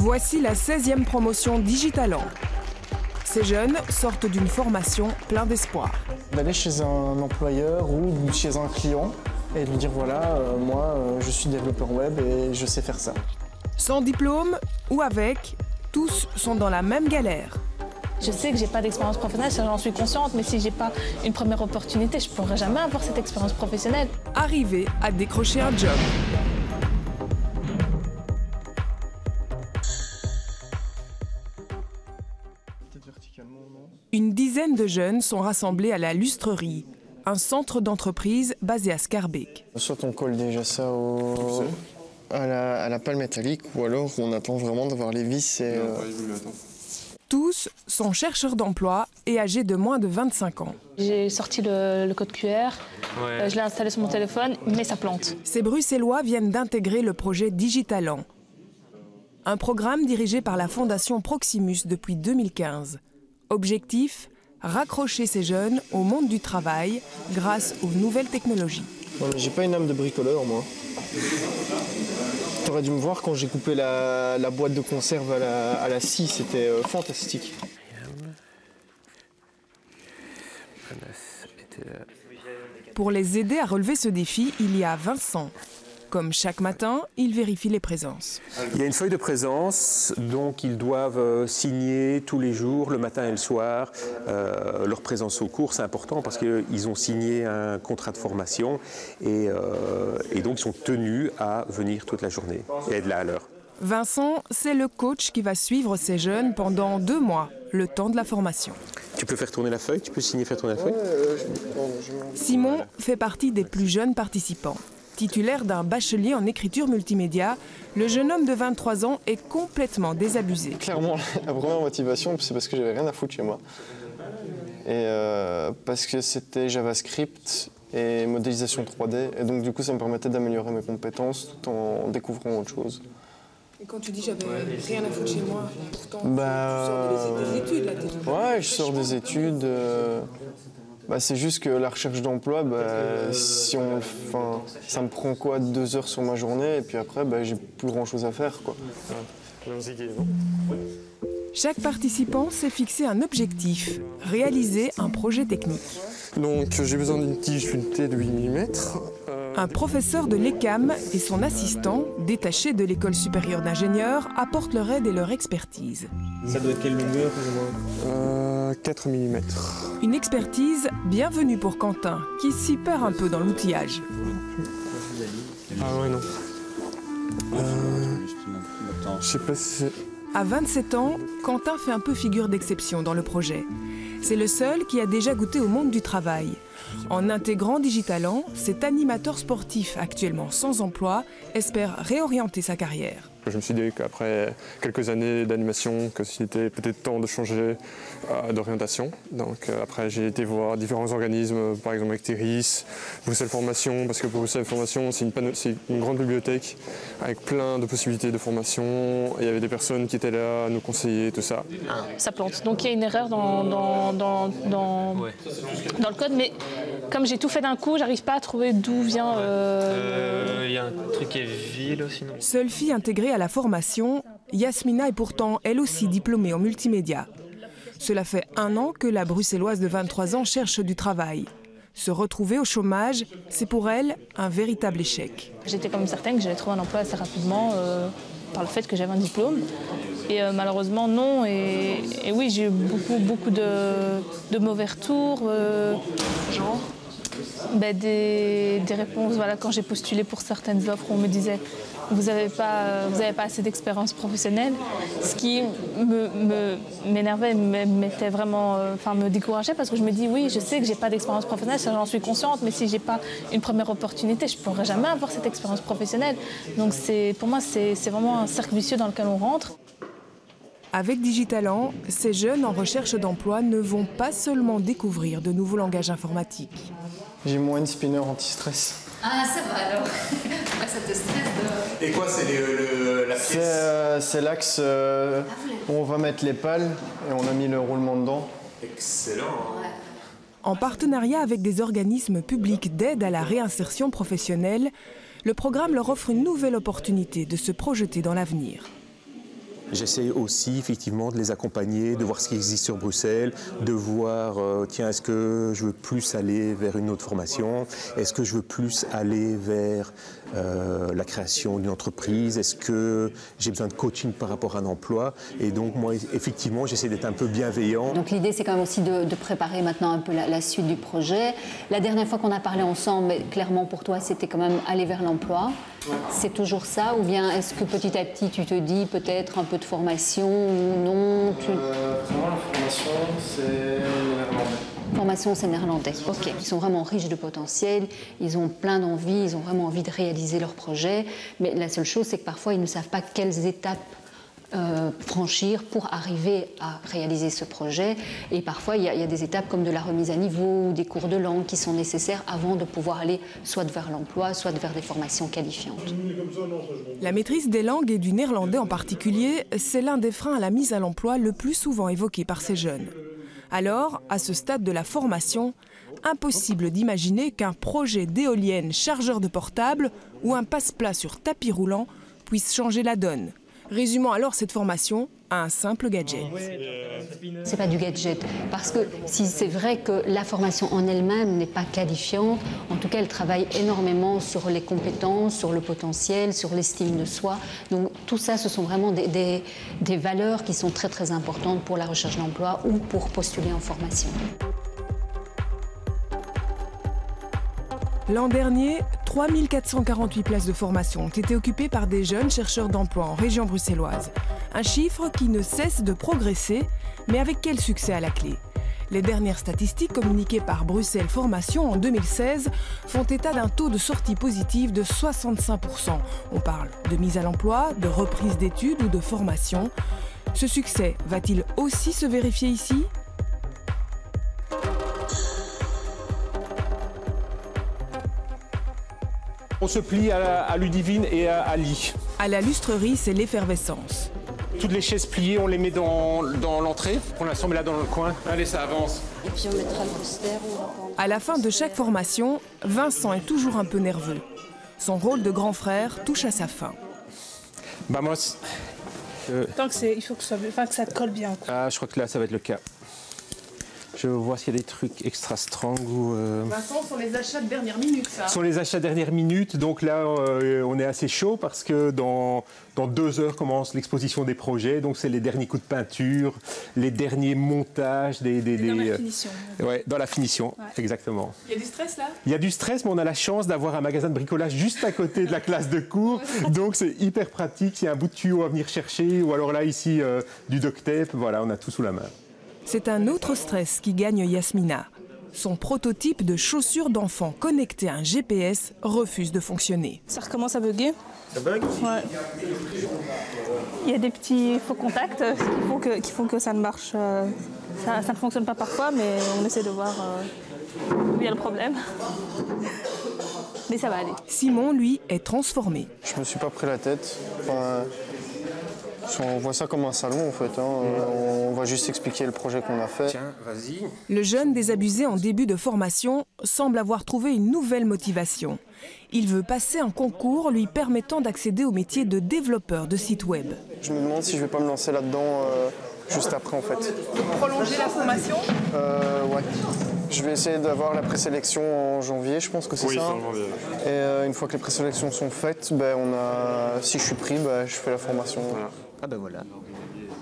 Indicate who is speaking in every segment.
Speaker 1: Voici la 16e promotion Digitalant. Ces jeunes sortent d'une formation plein d'espoir.
Speaker 2: D'aller chez un employeur ou chez un client et de lui dire voilà, moi je suis développeur web et je sais faire ça.
Speaker 1: Sans diplôme ou avec, tous sont dans la même galère.
Speaker 3: Je sais que j'ai pas d'expérience professionnelle, j'en suis consciente, mais si j'ai pas une première opportunité, je pourrai jamais avoir cette expérience professionnelle.
Speaker 1: Arriver à décrocher un job. Une dizaine de jeunes sont rassemblés à la Lustrerie, un centre d'entreprise basé à Schaerbeek.
Speaker 2: Soit on colle déjà ça à la pale métallique, ou alors on attend vraiment d'avoir les vis et...
Speaker 1: Tous sont chercheurs d'emploi et âgés de moins de 25 ans.
Speaker 3: J'ai sorti le code QR, je l'ai installé sur mon téléphone, mais ça plante.
Speaker 1: Ces Bruxellois viennent d'intégrer le projet Digitalant, un programme dirigé par la Fondation Proximus depuis 2015. Objectif, raccrocher ces jeunes au monde du travail grâce aux nouvelles technologies.
Speaker 2: Non, mais j'ai pas une âme de bricoleur, moi. T'aurais dû me voir quand j'ai coupé la boîte de conserve à la scie, c'était fantastique.
Speaker 1: Pour les aider à relever ce défi, il y a Vincent. Comme chaque matin, il vérifie les présences.
Speaker 4: Il y a une feuille de présence, donc ils doivent signer tous les jours, le matin et le soir, leur présence au cours. C'est important parce qu'ils ont signé un contrat de formation et donc ils sont tenus à venir toute la journée et être là à l'heure.
Speaker 1: Vincent, c'est le coach qui va suivre ces jeunes pendant 2 mois, le temps de la formation.
Speaker 4: Tu peux faire tourner la feuille, tu peux signer, faire tourner la feuille.
Speaker 1: Simon fait partie des plus jeunes participants. Titulaire d'un bachelier en écriture multimédia, le jeune homme de 23 ans est complètement désabusé.
Speaker 2: Clairement, la première motivation, c'est parce que j'avais rien à foutre chez moi. Et parce que c'était JavaScript et modélisation 3D. Et donc du coup, ça me permettait d'améliorer mes compétences tout en découvrant autre chose.
Speaker 1: Et quand tu dis j'avais rien à foutre chez moi, pourtant
Speaker 2: tu
Speaker 1: sors des études là,
Speaker 2: ouais, je sors des études. C'est juste que la recherche d'emploi, ça me prend quoi 2 heures sur ma journée et puis après j'ai plus grand chose à faire, quoi.
Speaker 1: Chaque participant s'est fixé un objectif, réaliser un projet technique.
Speaker 2: Donc j'ai besoin d'une tige luneté de 8 mm.
Speaker 1: Un professeur de l'ECAM et son assistant, détaché de l'école supérieure d'ingénieurs, apportent leur aide et leur expertise.
Speaker 5: Ça doit être quelle longueur plus ou moins
Speaker 2: 4 mm.
Speaker 1: Une expertise bienvenue pour Quentin, qui s'y perd un peu dans l'outillage.
Speaker 2: Ah ouais, non. Je sais pas si c'est...
Speaker 1: À 27 ans, Quentin fait un peu figure d'exception dans le projet. C'est le seul qui a déjà goûté au monde du travail. En intégrant Digitalant, cet animateur sportif actuellement sans emploi espère réorienter sa carrière.
Speaker 6: Je me suis dit qu'après quelques années d'animation, que c'était peut-être temps de changer d'orientation. Donc après, j'ai été voir différents organismes, par exemple avec Théris, Bruxelles Formation, parce que Bruxelles Formation, c'est une grande bibliothèque avec plein de possibilités de formation. Il y avait des personnes qui étaient là à nous conseiller, tout ça.
Speaker 3: Ça plante. Donc il y a une erreur dans le code, mais comme j'ai tout fait d'un coup, j'arrive pas à trouver d'où vient...
Speaker 5: Il y a un truc qui est vide aussi, non?
Speaker 1: Seule fille intégrée à la formation, Yasmina est pourtant elle aussi diplômée en multimédia. Cela fait 1 an que la bruxelloise de 23 ans cherche du travail. Se retrouver au chômage, c'est pour elle un véritable échec.
Speaker 3: J'étais comme certaine que j'allais trouver un emploi assez rapidement par le fait que j'avais un diplôme. Et malheureusement non, et oui, j'ai eu beaucoup de mauvais retours.
Speaker 1: Genre
Speaker 3: des réponses, voilà, quand j'ai postulé pour certaines offres, on me disait vous n'avez pas assez d'expérience professionnelle, ce qui m'énervait, m'était vraiment, me décourageait parce que je me dis oui, je sais que j'ai pas d'expérience professionnelle, j'en suis consciente, mais si j'ai pas une première opportunité, je pourrai jamais avoir cette expérience professionnelle. Donc pour moi, c'est vraiment un cercle vicieux dans lequel on rentre.
Speaker 1: Avec Digitalant, ces jeunes en recherche d'emploi ne vont pas seulement découvrir de nouveaux langages informatiques.
Speaker 2: J'ai mon hand spinner anti-stress.
Speaker 7: Ah, ça va alors. Ça te stresse de...
Speaker 4: Et quoi, c'est la pièce?
Speaker 2: C'est l'axe où on va mettre les pales et on a mis le roulement dedans.
Speaker 4: Excellent.
Speaker 7: Ouais.
Speaker 1: En partenariat avec des organismes publics d'aide à la réinsertion professionnelle, le programme leur offre une nouvelle opportunité de se projeter dans l'avenir.
Speaker 4: J'essaie aussi effectivement de les accompagner, de voir ce qui existe sur Bruxelles, de voir, tiens, est-ce que je veux plus aller vers une autre formation? Est-ce que je veux plus aller vers la création d'une entreprise? Est-ce que j'ai besoin de coaching par rapport à un emploi? Et donc moi, effectivement, j'essaie d'être un peu bienveillant.
Speaker 8: Donc l'idée, c'est quand même aussi de préparer maintenant un peu la suite du projet. La dernière fois qu'on a parlé ensemble, clairement pour toi, c'était quand même aller vers l'emploi. C'est toujours ça, ou bien est-ce que petit à petit tu te dis peut-être un peu de formation ou non
Speaker 2: Vraiment, la formation, c'est néerlandais.
Speaker 8: Formation, c'est néerlandais. Ok. Ils sont vraiment riches de potentiel, ils ont plein d'envie, ils ont vraiment envie de réaliser leur projet. Mais la seule chose, c'est que parfois, ils ne savent pas quelles étapes franchir pour arriver à réaliser ce projet. Et parfois, il y a des étapes comme de la remise à niveau ou des cours de langue qui sont nécessaires avant de pouvoir aller soit vers l'emploi, soit vers des formations qualifiantes.
Speaker 1: La maîtrise des langues et du néerlandais en particulier, c'est l'un des freins à la mise à l'emploi le plus souvent évoqué par ces jeunes. Alors, à ce stade de la formation, impossible d'imaginer qu'un projet d'éolienne chargeur de portable ou un passe-plat sur tapis roulant puisse changer la donne. Résumons alors cette formation à un simple gadget.
Speaker 8: C'est pas du gadget, parce que si c'est vrai que la formation en elle-même n'est pas qualifiante, en tout cas elle travaille énormément sur les compétences, sur le potentiel, sur l'estime de soi. Donc tout ça, ce sont vraiment des valeurs qui sont très très importantes pour la recherche d'emploi ou pour postuler en formation.
Speaker 1: L'an dernier, 3 448 places de formation ont été occupées par des jeunes chercheurs d'emploi en région bruxelloise. Un chiffre qui ne cesse de progresser, mais avec quel succès à la clé? Les dernières statistiques communiquées par Bruxelles Formation en 2016 font état d'un taux de sortie positive de 65%. On parle de mise à l'emploi, de reprise d'études ou de formation. Ce succès va-t-il aussi se vérifier ici ?
Speaker 4: On se plie à Ludivine et à Ali.
Speaker 1: À la lustrerie, c'est l'effervescence.
Speaker 4: Toutes les chaises pliées, on les met dans l'entrée. Pour l'instant, on met là dans le coin. Allez, ça avance.
Speaker 8: Et puis on mettra le poster.
Speaker 1: À la fin de chaque formation, Vincent est toujours un peu nerveux. Son rôle de grand frère touche à sa fin.
Speaker 4: Vamos.
Speaker 9: Tant que il faut que ça te colle bien.
Speaker 4: Ah, je crois que là, ça va être le cas. Je vois s'il y a des trucs extra strong ou...
Speaker 1: Vincent, ce sont les achats de dernière minute, ça.
Speaker 4: Ce sont les achats dernière minute, donc là on est assez chaud parce que dans 2 heures commence l'exposition des projets, donc c'est les derniers coups de peinture, les derniers montages des
Speaker 9: dans la finition.
Speaker 4: Ouais, dans la finition, ouais. Exactement.
Speaker 9: Il y a du stress là?
Speaker 4: Il y a du stress, mais on a la chance d'avoir un magasin de bricolage juste à côté de la classe de cours, donc c'est hyper pratique, s'il y a un bout de tuyau à venir chercher, ou alors là ici du duct tape, voilà, on a tout sous la main.
Speaker 1: C'est un autre stress qui gagne Yasmina. Son prototype de chaussures d'enfant connecté à un GPS refuse de fonctionner.
Speaker 9: Ça recommence à bugger.
Speaker 4: Ça bug?
Speaker 9: Ouais. Il y a des petits faux contacts qui font que ça ne marche. Ça ne fonctionne pas parfois, mais on essaie de voir où il y a le problème. Mais ça va aller.
Speaker 1: Simon, lui, est transformé.
Speaker 2: Je me suis pas pris la tête. On voit ça comme un salon en fait. On va juste expliquer le projet qu'on a fait.
Speaker 4: Tiens, vas-y.
Speaker 1: Le jeune désabusé en début de formation semble avoir trouvé une nouvelle motivation. Il veut passer un concours lui permettant d'accéder au métier de développeur de site web.
Speaker 2: Je me demande si je vais pas me lancer là-dedans juste après en fait.
Speaker 1: Prolonger la formation ?
Speaker 2: Ouais. Je vais essayer d'avoir la présélection en janvier, je pense que c'est ça.
Speaker 6: Oui, c'est en janvier.
Speaker 2: Et une fois que les présélections sont faites, si je suis pris, je fais la formation.
Speaker 6: Voilà.
Speaker 4: Ah ben voilà.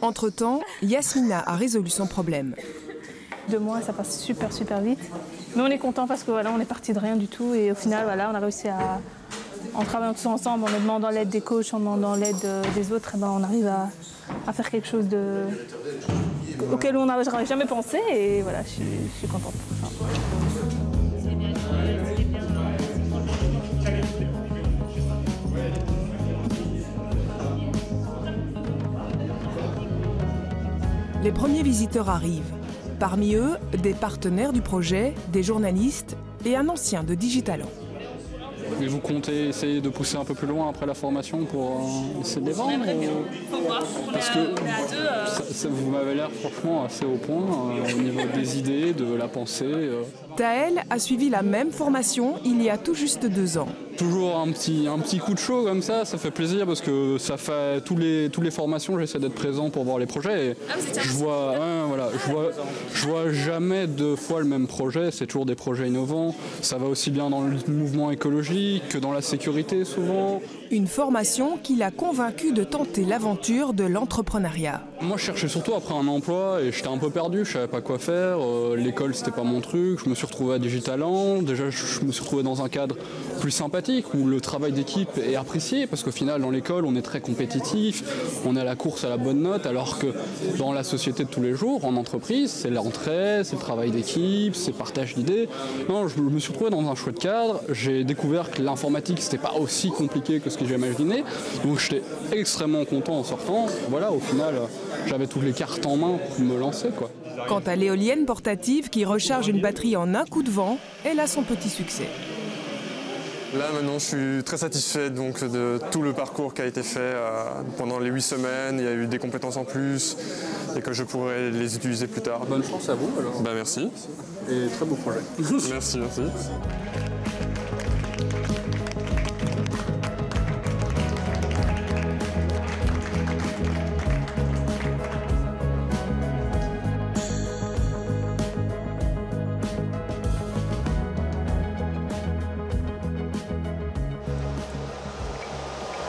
Speaker 1: Entre-temps, Yasmina a résolu son problème.
Speaker 9: 2 mois, ça passe super vite. Mais on est content parce que voilà, on est parti de rien du tout et au final, voilà, on a réussi à, en travaillant tous ensemble, en demandant l'aide des coachs, en demandant l'aide des autres, on arrive à faire quelque chose auquel on n'aurait jamais pensé et voilà, je suis contente pour ça.
Speaker 1: Les premiers visiteurs arrivent. Parmi eux, des partenaires du projet, des journalistes et un ancien de Digitalant.
Speaker 10: Et vous comptez essayer de pousser un peu plus loin après la formation pour essayer de les vendre
Speaker 9: Faut voir.
Speaker 10: Parce que vous m'avez l'air franchement assez au point au niveau des idées, de la pensée.
Speaker 1: Taël a suivi la même formation il y a tout juste 2 ans.
Speaker 10: toujours un petit coup de chaud comme ça fait plaisir parce que ça fait toutes les formations, j'essaie d'être présent pour voir les projets. Et je vois jamais deux fois le même projet, c'est toujours des projets innovants. Ça va aussi bien dans le mouvement écologique que dans la sécurité souvent.
Speaker 1: Une formation qui l'a convaincu de tenter l'aventure de l'entrepreneuriat.
Speaker 10: Moi je cherchais surtout après un emploi et j'étais un peu perdu, je savais pas quoi faire. L'école c'était pas mon truc, je me suis retrouvé à Digitaland. Déjà je me suis retrouvé dans un cadre plus sympathique où le travail d'équipe est apprécié parce qu'au final dans l'école on est très compétitif, on est à la course à la bonne note alors que dans la société de tous les jours, en entreprise, c'est l'entraide, c'est le travail d'équipe, c'est le partage d'idées. Non, je me suis retrouvé dans un chouette cadre, j'ai découvert que l'informatique c'était pas aussi compliqué que ce que j'ai imaginé, donc j'étais extrêmement content en sortant. Voilà, au final j'avais toutes les cartes en main pour me lancer, quoi.
Speaker 1: Quant à l'éolienne portative qui recharge une batterie en un coup de vent, elle a son petit succès.
Speaker 6: Là maintenant je suis très satisfait donc, de tout le parcours qui a été fait pendant les 8 semaines. Il y a eu des compétences en plus et que je pourrai les utiliser plus tard.
Speaker 10: Bonne chance à vous alors.
Speaker 6: Ben, merci.
Speaker 10: Et très beau projet.
Speaker 6: Merci.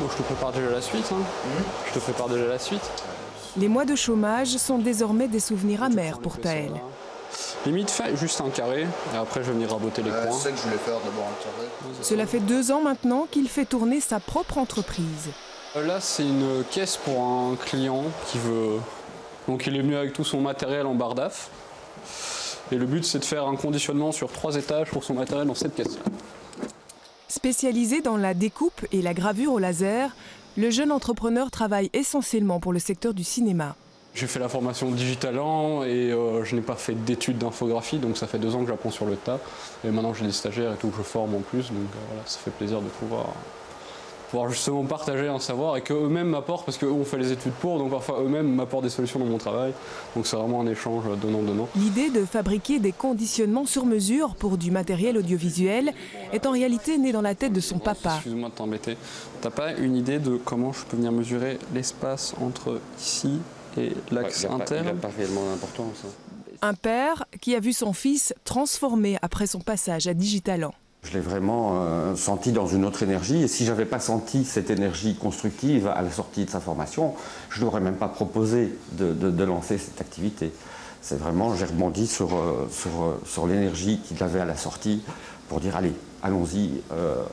Speaker 10: Donc je te prépare déjà la suite. Je te prépare déjà la suite.
Speaker 1: Les mois de chômage sont désormais des souvenirs amers pour Taël.
Speaker 10: Limite, fais juste un carré et après je vais venir raboter les coins.
Speaker 11: C'est ça que je voulais faire d'abord un carré.
Speaker 1: Cela fait 2 ans maintenant qu'il fait tourner sa propre entreprise.
Speaker 10: Là, c'est une caisse pour un client qui veut. Donc il est venu avec tout son matériel en barre d'AF. Et le but, c'est de faire un conditionnement sur 3 étages pour son matériel dans cette caisse-là.
Speaker 1: Spécialisé dans la découpe et la gravure au laser, le jeune entrepreneur travaille essentiellement pour le secteur du cinéma.
Speaker 10: J'ai fait la formation Digitaland et je n'ai pas fait d'études d'infographie, donc ça fait 2 ans que j'apprends sur le tas. Et maintenant j'ai des stagiaires et tout que je forme en plus, donc voilà, ça fait plaisir de pouvoir justement partager un savoir et qu'eux-mêmes m'apportent, parce qu'eux ont fait les études pour, donc parfois eux-mêmes m'apportent des solutions dans mon travail. Donc c'est vraiment un échange donnant-donnant.
Speaker 1: L'idée de fabriquer des conditionnements sur mesure pour du matériel audiovisuel est en réalité née dans la tête de son papa.
Speaker 10: Excuse-moi de t'embêter. T'as pas une idée de comment je peux venir mesurer l'espace entre ici et l'axe interne?
Speaker 11: Il n'a pas réellement d'importance.
Speaker 1: Un père qui a vu son fils transformé après son passage à Digitaland.
Speaker 11: Je l'ai vraiment senti dans une autre énergie, et si je n'avais pas senti cette énergie constructive à la sortie de sa formation, je ne l'aurais même pas proposé de lancer cette activité. C'est vraiment, j'ai rebondi sur l'énergie qu'il avait à la sortie pour dire allez, allons-y,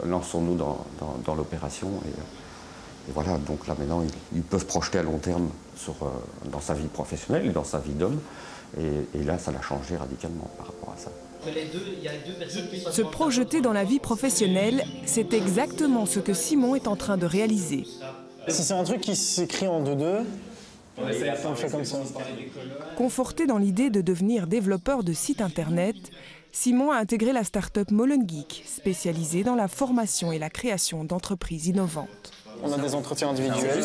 Speaker 11: lançons-nous dans l'opération. Et voilà, donc là maintenant, il peut se projeter à long terme dans sa vie professionnelle et dans sa vie d'homme. Et là, ça l'a changé radicalement par rapport à ça.
Speaker 1: Se projeter dans la vie professionnelle, c'est exactement ce que Simon est en train de réaliser.
Speaker 2: Si c'est un truc qui s'écrit en 2-2, on fait comme ça.
Speaker 1: Conforté dans l'idée de devenir développeur de site internet, Simon a intégré la start-up Molengeek, spécialisée dans la formation et la création d'entreprises innovantes.
Speaker 2: On a des entretiens individuels.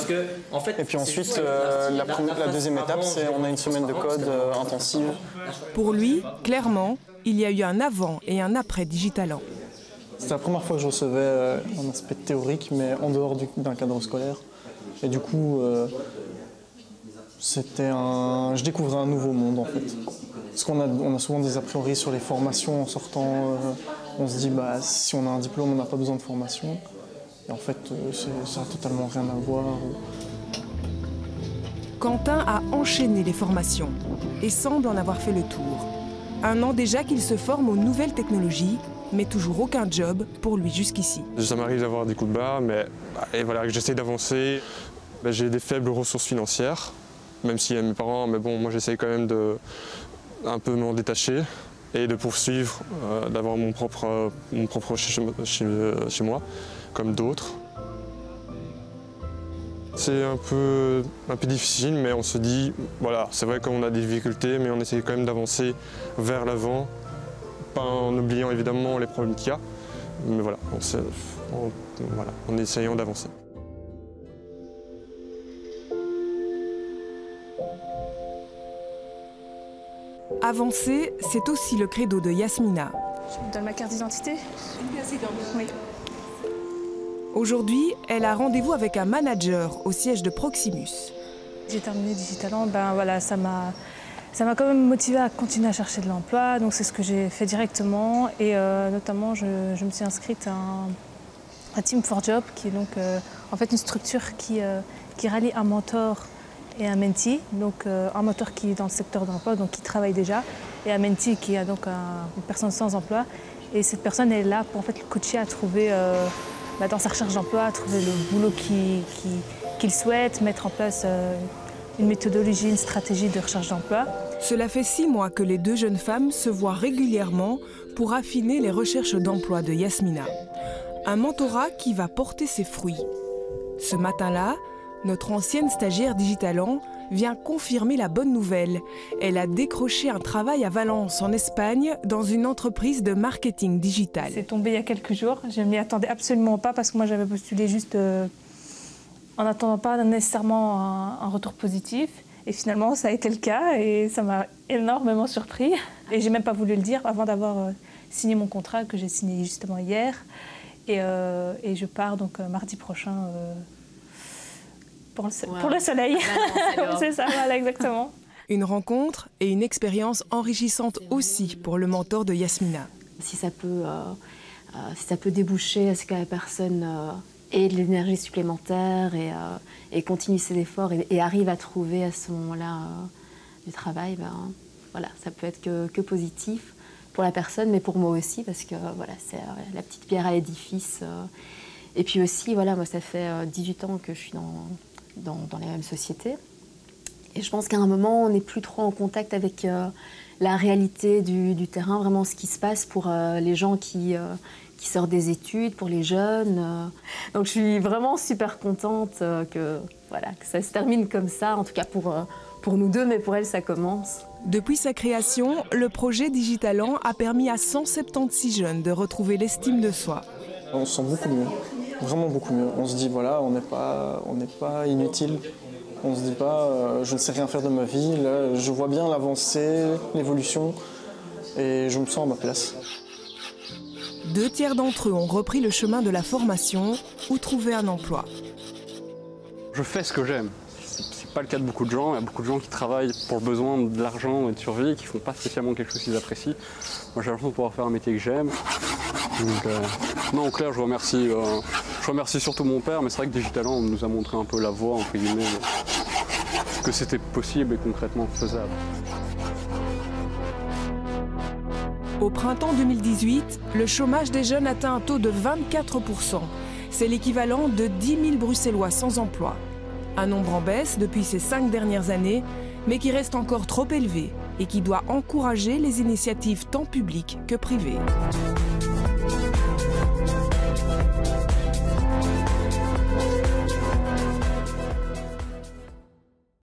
Speaker 2: Et puis ensuite, la deuxième étape, c'est on a une semaine de code intensive.
Speaker 1: Pour lui, clairement, il y a eu un avant et un après Digitaland.
Speaker 2: C'était la première fois que je recevais un aspect théorique, mais en dehors d'un cadre scolaire. Et du coup, je découvrais un nouveau monde en fait. Parce qu'on a souvent des a priori sur les formations en sortant. On se dit, si on a un diplôme, on n'a pas besoin de formation. Et en fait, ça n'a totalement rien à voir.
Speaker 1: Quentin a enchaîné les formations et semble en avoir fait le tour. 1 an déjà qu'il se forme aux nouvelles technologies, mais toujours aucun job pour lui jusqu'ici.
Speaker 6: Ça m'arrive d'avoir des coups de barre, mais voilà, j'essaie d'avancer. J'ai des faibles ressources financières, même s'il y a mes parents, mais bon, moi j'essaie quand même de un peu m'en détacher et de poursuivre, d'avoir mon propre chez moi, comme d'autres. C'est un peu difficile, mais on se dit, voilà, c'est vrai qu'on a des difficultés, mais on essaie quand même d'avancer vers l'avant, pas en oubliant évidemment les problèmes qu'il y a, mais voilà, en essayant d'avancer.
Speaker 1: Avancer, c'est aussi le credo de Yasmina.
Speaker 9: Je me donne ma carte d'identité. Oui.
Speaker 1: Aujourd'hui, elle a rendez-vous avec un manager au siège de Proximus.
Speaker 9: J'ai terminé Digitalant, ça m'a quand même motivée à continuer à chercher de l'emploi. Donc c'est ce que j'ai fait directement. Et notamment, je me suis inscrite à Team for Job, qui est donc en fait une structure qui rallie un mentor et un mentee. Donc un mentor qui est dans le secteur de l'emploi, donc qui travaille déjà, et un mentee qui est donc une personne sans emploi. Et cette personne est là pour en fait le coacher à trouver, dans sa recherche d'emploi, à trouver le boulot qu'il souhaite, mettre en place une méthodologie, une stratégie de recherche d'emploi.
Speaker 1: Cela fait 6 mois que les deux jeunes femmes se voient régulièrement pour affiner les recherches d'emploi de Yasmina. Un mentorat qui va porter ses fruits. Ce matin-là, notre ancienne stagiaire Digitalant vient confirmer la bonne nouvelle. Elle a décroché un travail à Valence, en Espagne, dans une entreprise de marketing digital.
Speaker 9: C'est tombé il y a quelques jours. Je ne m'y attendais absolument pas parce que moi j'avais postulé juste en n'attendant pas nécessairement un retour positif. Et finalement, ça a été le cas et ça m'a énormément surpris. Et j'ai même pas voulu le dire avant d'avoir signé mon contrat que j'ai signé justement hier. Et je pars donc mardi prochain pour le soleil. C'est ça, voilà, exactement.
Speaker 1: Une rencontre et une expérience enrichissante aussi pour le mentor de Yasmina.
Speaker 12: Si ça peut déboucher à ce que la personne ait de l'énergie supplémentaire et continue ses efforts et arrive à trouver à ce moment-là du travail, voilà, ça peut être que positif pour la personne, mais pour moi aussi, parce que voilà, c'est la petite pierre à l'édifice. Et puis aussi, voilà, moi, ça fait 18 ans que je suis dans les mêmes sociétés. Et je pense qu'à un moment, on n'est plus trop en contact avec la réalité du terrain, vraiment ce qui se passe pour les gens qui sortent des études, pour les jeunes. Donc je suis vraiment super contente que ça se termine comme ça, en tout cas pour nous deux, mais pour elle, ça commence.
Speaker 1: Depuis sa création, le projet Digitalant a permis à 176 jeunes de retrouver l'estime de soi.
Speaker 2: On se sent beaucoup mieux, vraiment beaucoup mieux. On se dit, voilà, on n'est pas inutile. On se dit pas, je ne sais rien faire de ma vie. Là, je vois bien l'avancée, l'évolution, et je me sens à ma place.
Speaker 1: 2 tiers d'entre eux ont repris le chemin de la formation ou trouvé un emploi.
Speaker 10: Je fais ce que j'aime. C'est pas le cas de beaucoup de gens. Il y a beaucoup de gens qui travaillent pour le besoin de l'argent et de survie, qui font pas spécialement quelque chose qu'ils apprécient. Moi, j'ai l'impression de pouvoir faire un métier que j'aime. Donc, non, en clair, je remercie surtout mon père, mais c'est vrai que Digitalant nous a montré un peu la voie, entre guillemets, que c'était possible et concrètement faisable.
Speaker 1: Au printemps 2018, le chômage des jeunes atteint un taux de 24%. C'est l'équivalent de 10 000 Bruxellois sans emploi. Un nombre en baisse depuis ces 5 dernières années, mais qui reste encore trop élevé et qui doit encourager les initiatives tant publiques que privées.